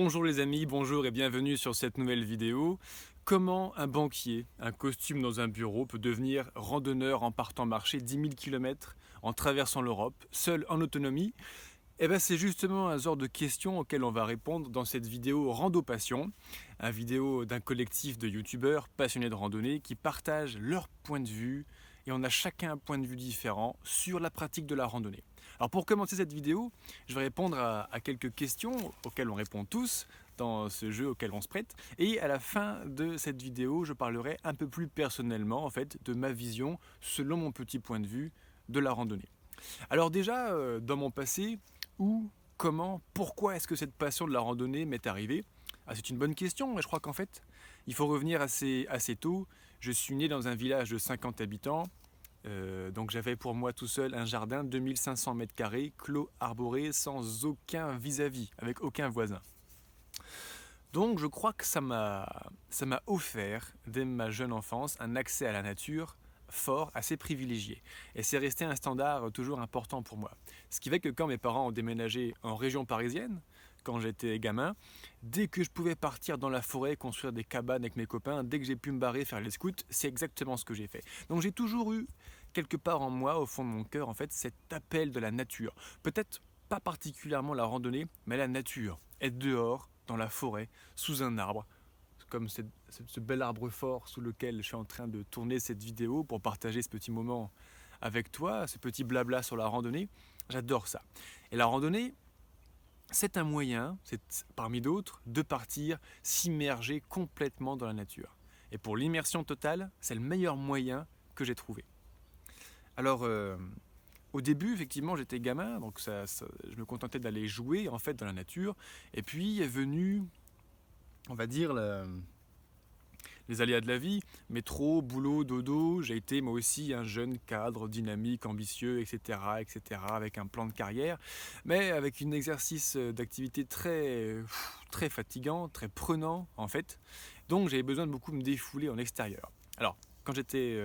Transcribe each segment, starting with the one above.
Bonjour les amis, bonjour et bienvenue sur cette nouvelle vidéo. Comment un banquier, un costume dans un bureau peut devenir randonneur en partant marcher 10 000 km en traversant l'Europe, seul en autonomie? C'est justement un genre de questions auxquelles on va répondre dans cette vidéo Rando Passion, une vidéo d'un collectif de youtubeurs passionnés de randonnée qui partagent leur point de vue et on a chacun un point de vue différent sur la pratique de la randonnée. Alors pour commencer cette vidéo, je vais répondre à quelques questions auxquelles on répond tous dans ce jeu auquel on se prête. Et à la fin de cette vidéo, je parlerai un peu plus personnellement en fait de ma vision selon mon petit point de vue de la randonnée. Alors déjà, dans mon passé, où, comment, pourquoi est-ce que cette passion de la randonnée m'est arrivée? C'est une bonne question, mais je crois qu'en fait, il faut revenir assez tôt. Je suis né dans un village de 50 habitants, donc j'avais pour moi tout seul un jardin de 2500 mètres carrés, clos arboré, sans aucun vis-à-vis, avec aucun voisin. Donc je crois que ça m'a offert, dès ma jeune enfance, un accès à la nature fort, assez privilégié. Et c'est resté un standard toujours important pour moi. Ce qui fait que quand mes parents ont déménagé en région parisienne, quand j'étais gamin, dès que je pouvais partir dans la forêt, construire des cabanes avec mes copains, dès que j'ai pu me barrer, faire les scouts, c'est exactement ce que j'ai fait. Donc j'ai toujours eu, quelque part en moi, au fond de mon cœur, en fait, cet appel de la nature. Peut-être pas particulièrement la randonnée, mais la nature. Être dehors, dans la forêt, sous un arbre, comme ce bel arbre fort sous lequel je suis en train de tourner cette vidéo pour partager ce petit moment avec toi, ce petit blabla sur la randonnée. J'adore ça. Et la randonnée, c'est un moyen, c'est parmi d'autres, de partir s'immerger complètement dans la nature. Et pour l'immersion totale, c'est le meilleur moyen que j'ai trouvé. Alors, au début, effectivement, j'étais gamin, donc je me contentais d'aller jouer en fait dans la nature. Et puis est venu, on va dire, les aléas de la vie, métro, boulot, dodo. J'ai été moi aussi un jeune cadre dynamique, ambitieux, etc., avec un plan de carrière, mais avec un exercice d'activité très fatigant, très prenant en fait. Donc j'avais besoin de beaucoup me défouler en extérieur. Alors, quand j'étais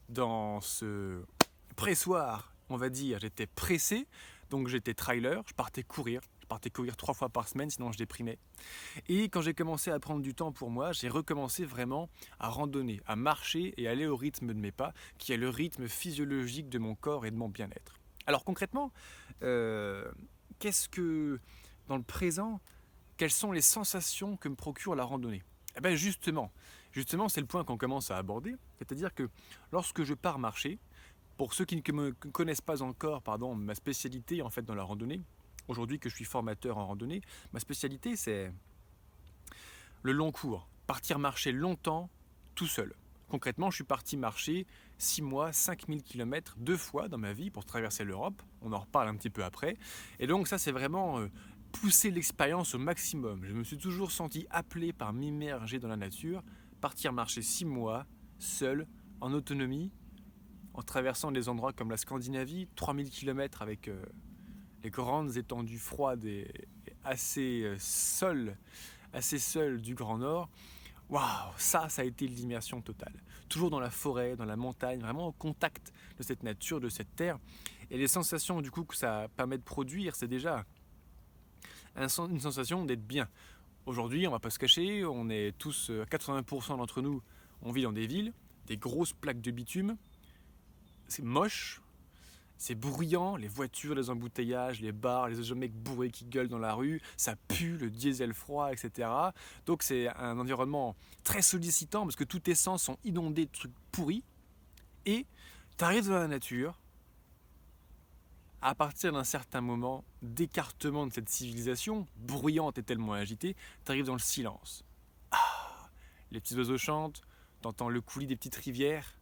dans ce pressoir, on va dire, j'étais pressé, donc j'étais trailer, je partais courir 3 fois par semaine, sinon je déprimais. Et quand j'ai commencé à prendre du temps pour moi, j'ai recommencé vraiment à randonner, à marcher et aller au rythme de mes pas, qui est le rythme physiologique de mon corps et de mon bien-être. Alors concrètement, qu'est-ce que, dans le présent, quelles sont les sensations que me procure la randonnée? Justement, c'est le point qu'on commence à aborder, c'est-à-dire que lorsque je pars marcher, pour ceux qui ne me connaissent pas encore, ma spécialité en fait dans la randonnée, aujourd'hui que je suis formateur en randonnée, ma spécialité c'est le long cours, partir marcher longtemps tout seul. Concrètement, je suis parti marcher 6 mois, 5000 km 2 fois dans ma vie pour traverser l'Europe. On en reparle un petit peu après. Et donc ça, c'est vraiment pousser l'expérience au maximum. Je me suis toujours senti appelé par m'immerger dans la nature, partir marcher 6 mois, seul, en autonomie, en traversant des endroits comme la Scandinavie, 3000 km avec les grandes étendues froides et assez seules du Grand Nord. Waouh, ça a été l'immersion totale. Toujours dans la forêt, dans la montagne, vraiment au contact de cette nature, de cette terre. Et les sensations du coup que ça permet de produire, c'est déjà une sensation d'être bien. Aujourd'hui, on va pas se cacher, on est tous, 80% d'entre nous, on vit dans des villes, des grosses plaques de bitume. C'est moche, c'est bruyant, les voitures, les embouteillages, les bars, les mecs bourrés qui gueulent dans la rue, ça pue, le diesel froid, etc. Donc c'est un environnement très sollicitant parce que tous tes sens sont inondés de trucs pourris. Et tu arrives dans la nature, à partir d'un certain moment d'écartement de cette civilisation, bruyante et tellement agitée, tu arrives dans le silence. Les petits oiseaux chantent, t'entends le coulis des petites rivières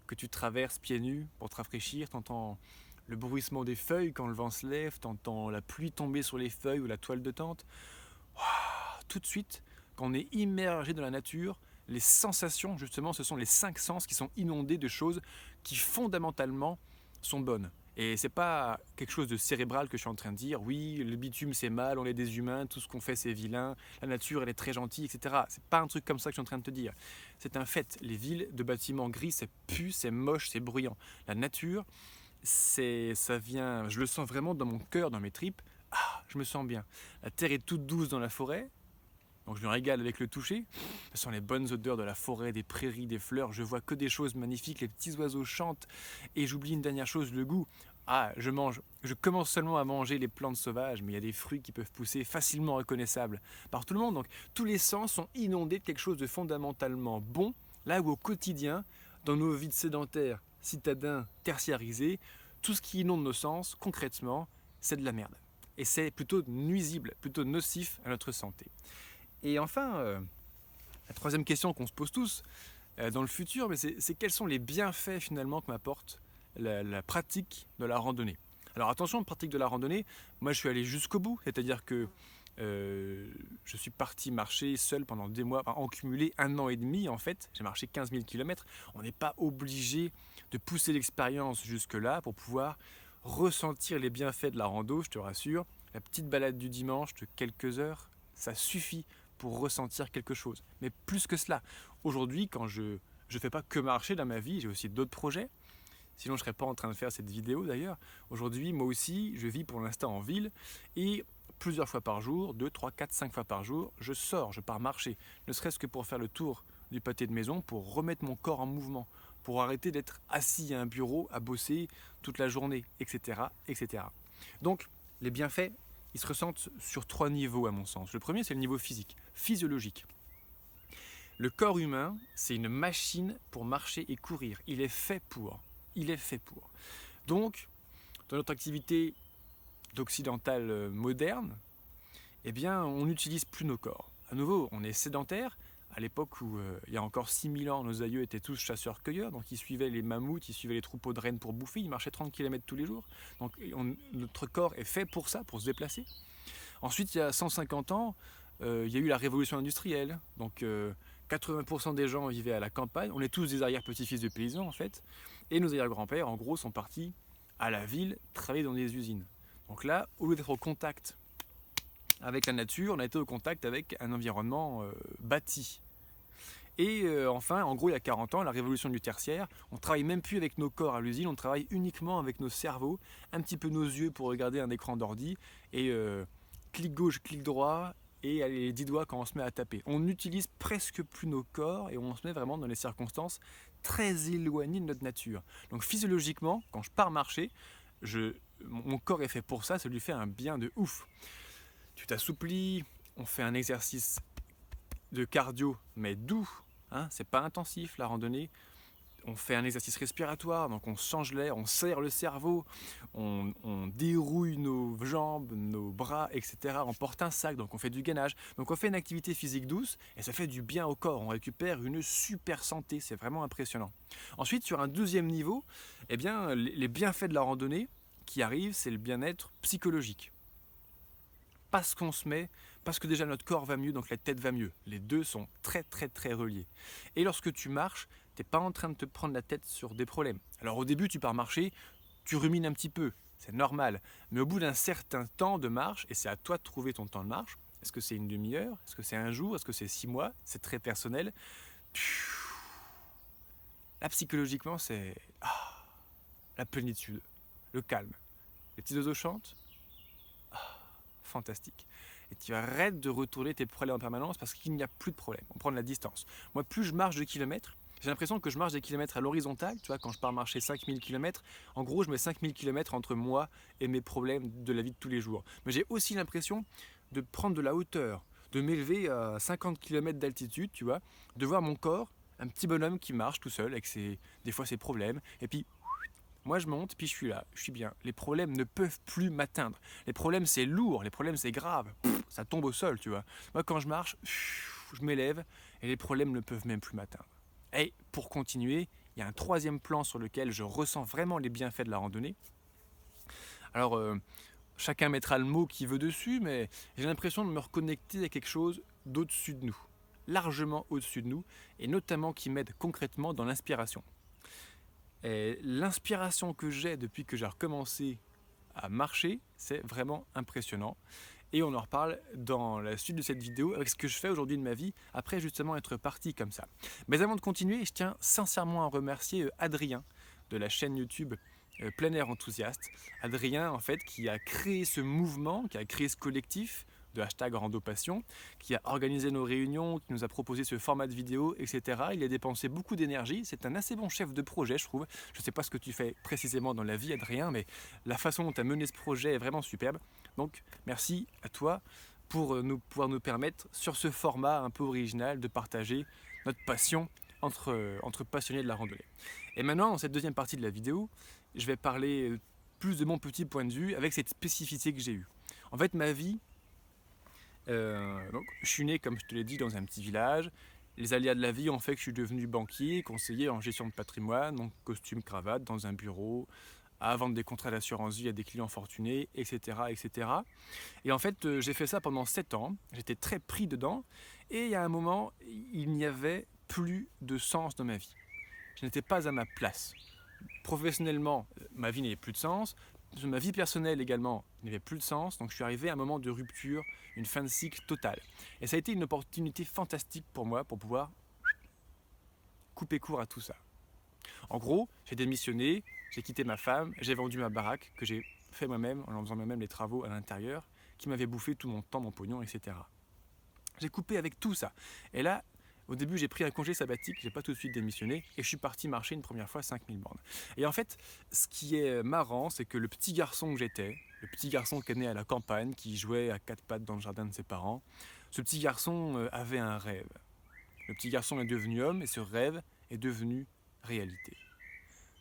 que tu traverses pieds nus pour te rafraîchir, t'entends le bruissement des feuilles quand le vent se lève, t'entends la pluie tomber sur les feuilles ou la toile de tente. Tout de suite, quand on est immergé dans la nature, les sensations, justement, ce sont les 5 sens qui sont inondés de choses qui fondamentalement sont bonnes. Et c'est pas quelque chose de cérébral que je suis en train de dire. Oui, le bitume c'est mal, on est des humains, tout ce qu'on fait c'est vilain, la nature elle est très gentille, etc. C'est pas un truc comme ça que je suis en train de te dire. C'est un fait. Les villes de bâtiments gris, c'est pu, c'est moche, c'est bruyant. La nature, ça vient, je le sens vraiment dans mon cœur, dans mes tripes, je me sens bien. La terre est toute douce dans la forêt, donc je me régale avec le toucher. Ce sont les bonnes odeurs de la forêt, des prairies, des fleurs. Je vois que des choses magnifiques, les petits oiseaux chantent. Et j'oublie une dernière chose, le goût. Je commence seulement à manger les plantes sauvages, mais il y a des fruits qui peuvent pousser facilement reconnaissables par tout le monde. Donc tous les sens sont inondés de quelque chose de fondamentalement bon, là où au quotidien, dans nos vies de sédentaires, citadins, tertiarisés, tout ce qui inonde nos sens, concrètement, c'est de la merde. Et c'est plutôt nuisible, plutôt nocif à notre santé. Et enfin, la troisième question qu'on se pose tous dans le futur, mais c'est quels sont les bienfaits finalement que m'apporte la pratique de la randonnée. Alors attention, pratique de la randonnée, moi je suis allé jusqu'au bout, c'est-à-dire que je suis parti marcher seul pendant des mois, en cumulé 1 an et demi en fait, j'ai marché 15 000 km. On n'est pas obligé de pousser l'expérience jusque-là pour pouvoir ressentir les bienfaits de la rando, je te rassure. La petite balade du dimanche de quelques heures, ça suffit pour ressentir quelque chose. Mais plus que cela, aujourd'hui quand je ne fais pas que marcher dans ma vie, j'ai aussi d'autres projets. Sinon, je ne serais pas en train de faire cette vidéo d'ailleurs. Aujourd'hui, moi aussi, je vis pour l'instant en ville et plusieurs fois par jour, 2, 3, 4, 5 fois par jour, je sors, je pars marcher. Ne serait-ce que pour faire le tour du pâté de maison, pour remettre mon corps en mouvement, pour arrêter d'être assis à un bureau, à bosser toute la journée, etc., etc. Donc, les bienfaits, ils se ressentent sur 3 niveaux à mon sens. Le premier, c'est le niveau physique, physiologique. Le corps humain, c'est une machine pour marcher et courir. Il est fait pour. Donc, dans notre activité d'occidental moderne, eh bien, on n'utilise plus nos corps. À nouveau, on est sédentaire. À l'époque où, il y a encore 6000 ans, nos aïeux étaient tous chasseurs-cueilleurs, donc ils suivaient les mammouths, ils suivaient les troupeaux de rennes pour bouffer, ils marchaient 30 km tous les jours. Donc notre corps est fait pour ça, pour se déplacer. Ensuite, il y a 150 ans, il y a eu la révolution industrielle. Donc 80% des gens vivaient à la campagne. On est tous des arrière-petits-fils de paysans en fait. Et nos arrière-grands-pères, en gros, sont partis à la ville travailler dans des usines. Donc là, au lieu d'être au contact avec la nature, on a été au contact avec un environnement bâti. Et enfin, en gros, il y a 40 ans, la révolution du tertiaire, on ne travaille même plus avec nos corps à l'usine, on travaille uniquement avec nos cerveaux, un petit peu nos yeux pour regarder un écran d'ordi, et clic gauche, clic droit, et les 10 doigts quand on se met à taper. On n'utilise presque plus nos corps et on se met vraiment dans des circonstances très éloignées de notre nature. Donc physiologiquement, quand je pars marcher, mon corps est fait pour ça lui fait un bien de ouf. Tu t'assouplis, on fait un exercice de cardio, mais doux, hein, c'est pas intensif la randonnée. On fait un exercice respiratoire, donc on change l'air, on serre le cerveau, on dérouille nos jambes, nos bras, etc. On porte un sac, donc on fait du gainage. Donc on fait une activité physique douce et ça fait du bien au corps. On récupère une super santé, c'est vraiment impressionnant. Ensuite, sur un deuxième niveau, eh bien, les bienfaits de la randonnée qui arrivent, c'est le bien-être psychologique. Parce que déjà notre corps va mieux, donc la tête va mieux. Les deux sont très très très reliés. Et lorsque tu marches, tu n'es pas en train de te prendre la tête sur des problèmes. Alors au début, tu pars marcher, tu rumines un petit peu, c'est normal. Mais au bout d'un certain temps de marche, et c'est à toi de trouver ton temps de marche, est-ce que c'est une demi-heure, est-ce que c'est un jour, est-ce que c'est 6 mois, c'est très personnel. Là, psychologiquement, c'est la plénitude, le calme. Les petits oiseaux chantent, fantastique. Et tu arrêtes de retourner tes problèmes en permanence parce qu'il n'y a plus de problème. On prend de la distance. Moi, plus je marche de kilomètres, j'ai l'impression que je marche des kilomètres à l'horizontale. Tu vois, quand je pars marcher 5000 km, en gros, je mets 5000 km entre moi et mes problèmes de la vie de tous les jours. Mais j'ai aussi l'impression de prendre de la hauteur, de m'élever à 50 km d'altitude, tu vois, de voir mon corps, un petit bonhomme qui marche tout seul avec des fois ses problèmes, et puis moi je monte, puis je suis là, je suis bien. Les problèmes ne peuvent plus m'atteindre. Les problèmes c'est lourd, les problèmes c'est grave. Ça tombe au sol, tu vois. Moi quand je marche, je m'élève et les problèmes ne peuvent même plus m'atteindre. Et pour continuer, il y a un troisième plan sur lequel je ressens vraiment les bienfaits de la randonnée. Alors chacun mettra le mot qu'il veut dessus, mais j'ai l'impression de me reconnecter à quelque chose d'au-dessus de nous. Largement au-dessus de nous, et notamment qui m'aide concrètement dans l'inspiration. Et l'inspiration que j'ai depuis que j'ai recommencé à marcher, c'est vraiment impressionnant. Et on en reparle dans la suite de cette vidéo avec ce que je fais aujourd'hui de ma vie après justement être parti comme ça. Mais avant de continuer, je tiens sincèrement à remercier Adrien de la chaîne YouTube plein air enthousiaste. Adrien, en fait, qui a créé ce mouvement, qui a créé ce collectif de hashtag Rando Passion, qui a organisé nos réunions, qui nous a proposé ce format de vidéo, etc. Il a dépensé beaucoup d'énergie. C'est un assez bon chef de projet, je trouve. Je ne sais pas ce que tu fais précisément dans la vie, Adrien, mais la façon dont tu as mené ce projet est vraiment superbe. Donc, merci à toi pour pouvoir nous permettre, sur ce format un peu original, de partager notre passion entre passionnés de la randonnée. Et maintenant, dans cette deuxième partie de la vidéo, je vais parler plus de mon petit point de vue avec cette spécificité que j'ai eue. En fait, ma vie, donc, je suis né, comme je te l'ai dit, dans un petit village. Les aléas de la vie ont fait que je suis devenu banquier, conseiller en gestion de patrimoine, donc costume, cravate, dans un bureau, à vendre des contrats d'assurance vie à des clients fortunés, etc. etc. Et en fait, j'ai fait ça pendant 7 ans. J'étais très pris dedans. Et il y a un moment, il n'y avait plus de sens dans ma vie. Je n'étais pas à ma place. Professionnellement, ma vie n'avait plus de sens. Ma vie personnelle également n'avait plus de sens. Donc je suis arrivé à un moment de rupture, une fin de cycle totale. Et ça a été une opportunité fantastique pour moi pour pouvoir couper court à tout ça. En gros, j'ai démissionné, j'ai quitté ma femme, j'ai vendu ma baraque que j'ai fait moi-même en faisant moi-même les travaux à l'intérieur qui m'avaient bouffé tout mon temps, mon pognon, etc. J'ai coupé avec tout ça. Et là, au début, j'ai pris un congé sabbatique, j'ai pas tout de suite démissionné et je suis parti marcher une première fois 5000 bornes. Et en fait, ce qui est marrant, c'est que le petit garçon que j'étais, le petit garçon qui est né à la campagne, qui jouait à 4 pattes dans le jardin de ses parents, ce petit garçon avait un rêve. Le petit garçon est devenu homme et ce rêve est devenu réalité.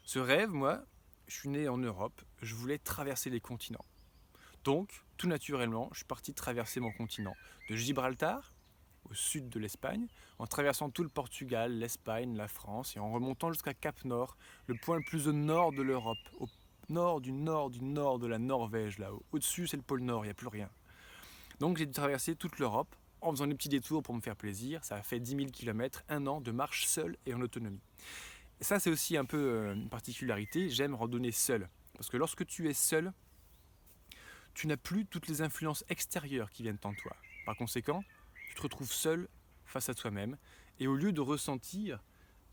Ce rêve, moi, je suis né en Europe, je voulais traverser les continents. Donc, tout naturellement, je suis parti traverser mon continent, de Gibraltar, au sud de l'Espagne, en traversant tout le Portugal, l'Espagne, la France, et en remontant jusqu'à Cap-Nord, le point le plus au nord de l'Europe, au nord de la Norvège, là-haut. Au-dessus, c'est le pôle Nord, il n'y a plus rien. Donc, j'ai dû traverser toute l'Europe, en faisant des petits détours pour me faire plaisir. Ça a fait 10 000 km, un an de marche seule et en autonomie. Et ça, c'est aussi un peu une particularité, j'aime randonner seul. Parce que lorsque tu es seul, tu n'as plus toutes les influences extérieures qui viennent en toi. Par conséquent, tu te retrouves seul face à toi-même. Et au lieu de ressentir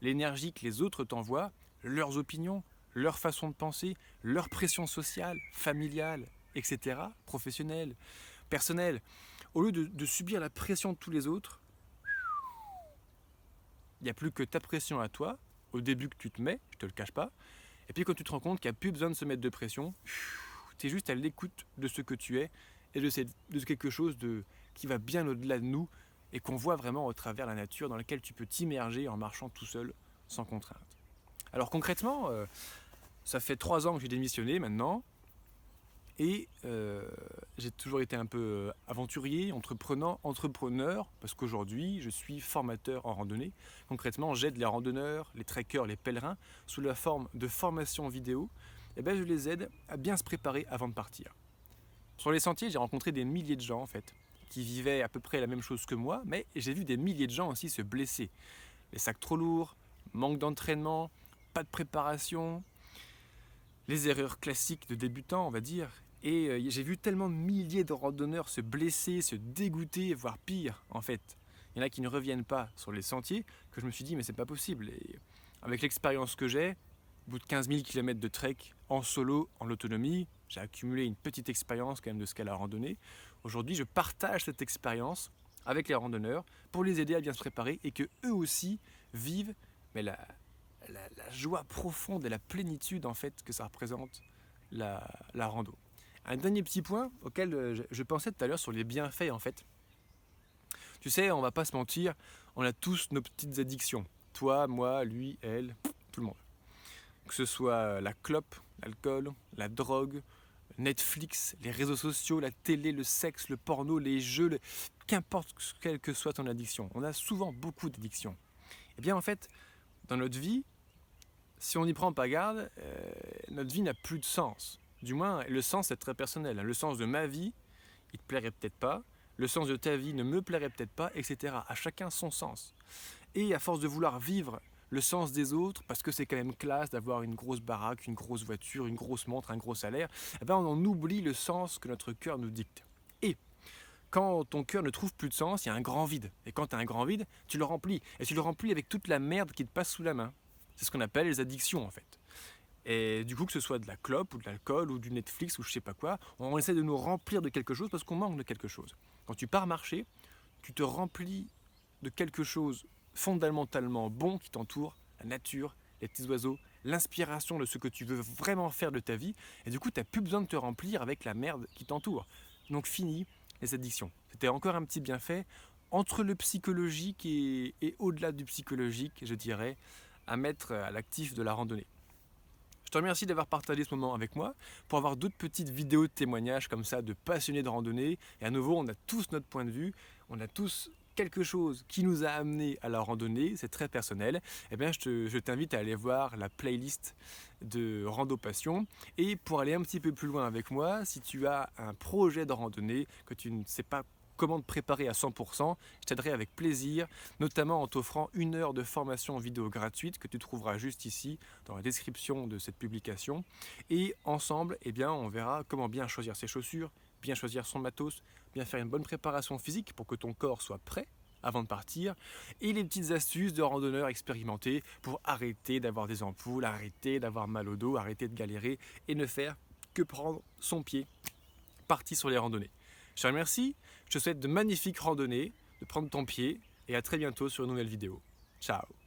l'énergie que les autres t'envoient, leurs opinions, leur façon de penser, leur pression sociale, familiale, etc., professionnelle, personnelle, au lieu de subir la pression de tous les autres, il n'y a plus que ta pression à toi, au début que tu te mets, je ne te le cache pas, et puis quand tu te rends compte qu'il n'y a plus besoin de se mettre de pression, tu es juste à l'écoute de ce que tu es et de quelque chose qui va bien au-delà de nous et qu'on voit vraiment au travers la nature dans laquelle tu peux t'immerger en marchant tout seul, sans contrainte. Alors concrètement, ça fait 3 ans que j'ai démissionné maintenant et j'ai toujours été un peu aventurier, entrepreneur, parce qu'aujourd'hui je suis formateur en randonnée. Concrètement, j'aide les randonneurs, les trekkers, les pèlerins sous la forme de formation vidéo. Et je les aide à bien se préparer avant de partir. Sur les sentiers, j'ai rencontré des milliers de gens en fait, qui vivaient à peu près la même chose que moi, mais j'ai vu des milliers de gens aussi se blesser. Les sacs trop lourds, manque d'entraînement, pas de préparation, les erreurs classiques de débutants, on va dire. Et j'ai vu tellement de milliers de randonneurs se blesser, se dégoûter, voire pire en fait. Il y en a qui ne reviennent pas sur les sentiers, que je me suis dit mais c'est pas possible. Et avec l'expérience que j'ai, au bout de 15 000 km de trek en solo, en autonomie, j'ai accumulé une petite expérience quand même de ce qu'est la randonnée. Aujourd'hui, je partage cette expérience avec les randonneurs pour les aider à bien se préparer et que eux aussi vivent mais la joie profonde et la plénitude en fait que ça représente la rando. Un dernier petit point auquel je pensais tout à l'heure sur les bienfaits en fait. Tu sais, on va pas se mentir, on a tous nos petites addictions. Toi, moi, lui, elle, tout le monde. Que ce soit la clope, l'alcool, la drogue, Netflix, les réseaux sociaux, la télé, le sexe, le porno, les jeux, qu'importe quelle que soit ton addiction. On a souvent beaucoup d'addictions. Et bien en fait, dans notre vie, si on n'y prend pas garde, notre vie n'a plus de sens. Du moins, le sens est très personnel. Le sens de ma vie, il te plairait peut-être pas. Le sens de ta vie ne me plairait peut-être pas, etc. À chacun son sens. Et à force de vouloir vivre le sens des autres, parce que c'est quand même classe d'avoir une grosse baraque, une grosse voiture, une grosse montre, un gros salaire, on en oublie le sens que notre cœur nous dicte. Et quand ton cœur ne trouve plus de sens, il y a un grand vide. Et quand tu as un grand vide, tu le remplis. Et tu le remplis avec toute la merde qui te passe sous la main. C'est ce qu'on appelle les addictions en fait. Et du coup, que ce soit de la clope ou de l'alcool ou du Netflix ou je sais pas quoi, on essaie de nous remplir de quelque chose parce qu'on manque de quelque chose. Quand tu pars marcher, tu te remplis de quelque chose fondamentalement bon qui t'entoure, la nature, les petits oiseaux, l'inspiration de ce que tu veux vraiment faire de ta vie, et du coup, tu n'as plus besoin de te remplir avec la merde qui t'entoure. Donc fini les addictions. C'était encore un petit bienfait entre le psychologique et au-delà du psychologique, je dirais, à mettre à l'actif de la randonnée. Je te remercie d'avoir partagé ce moment avec moi pour avoir d'autres petites vidéos de témoignages comme ça de passionnés de randonnée. Et à nouveau, on a tous notre point de vue, on a tous quelque chose qui nous a amené à la randonnée, c'est très personnel. Eh bien, je t'invite à aller voir la playlist de Rando Passion. Et pour aller un petit peu plus loin avec moi, si tu as un projet de randonnée que tu ne sais pas comment te préparer à 100%, je t'aiderai avec plaisir, notamment en t'offrant 1 heure de formation vidéo gratuite que tu trouveras juste ici dans la description de cette publication. Et ensemble, eh bien, on verra comment bien choisir ses chaussures, bien choisir son matos, bien faire une bonne préparation physique pour que ton corps soit prêt avant de partir, et les petites astuces de randonneurs expérimentés pour arrêter d'avoir des ampoules, arrêter d'avoir mal au dos, arrêter de galérer et ne faire que prendre son pied parti sur les randonnées. Je te remercie, je te souhaite de magnifiques randonnées, de prendre ton pied et à très bientôt sur une nouvelle vidéo. Ciao.